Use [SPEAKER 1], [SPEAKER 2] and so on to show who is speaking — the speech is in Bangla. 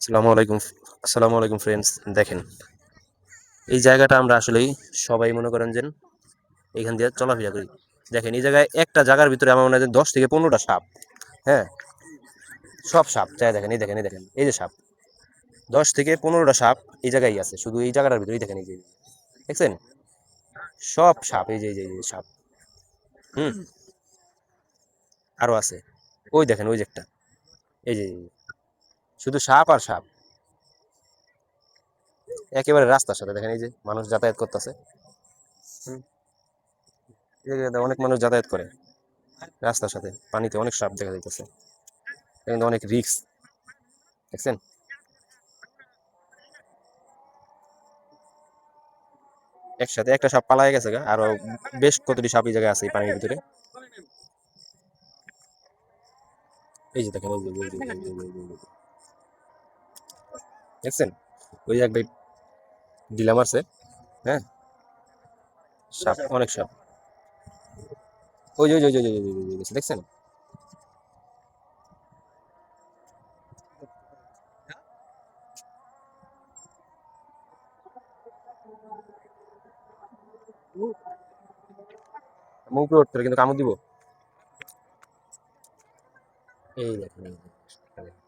[SPEAKER 1] আসসালামু আলাইকুম। আসসালামু আলাইকুম ফ্রেন্ডস। দেখেন, এই জায়গাটা আমরা আসলেই সবাই মনে করেন যে এখান দিয়ে চলাফেরা করি। দেখেন, এই জায়গায় একটা জায়গার ভিতরে আমার মনে হয় যে 10 থেকে 15টা সাপ। হ্যাঁ, সব সাপ চাই দেখেন, এই দেখেন এই যে সাপ, 10 থেকে 15টা সাপ এই জায়গায় আছে, শুধু এই জায়গাটার ভিতরেই দেখেন, এই যে দেখছেন, সব সাপ, এই যে সাপ। হুম, আরো আছে, ওই দেখেন ওই যে একটা, এই যে শুধু সাপ আর সাপ, একেবারে রাস্তার সাথে দেখেন, এই যে মানুষ যাতায়াত করতেছে। এই জায়গাতে অনেক মানুষ যাতায়াত করে রাস্তার সাথে, পানিতে অনেক সাপ দেখা যাইতেছে, কিন্তু অনেক রিস্ক, দেখছেন। একসাথে একটা সাপ পালায় গেছে গা, আরো বেশ কতটি সাপ এই জায়গায় আছে এই পানির ভিতরে। এই যে দেখেন, এই যে, দেখছেন, ওই যে একটা ডিলা মারছে। হ্যাঁ, সাপ, অনেক সাপ। ওই যে, দেখছেন, মুখ উপরে উঠতে পারে, কিন্তু কামড় দিব। এই দেখেন, এই দেখেন।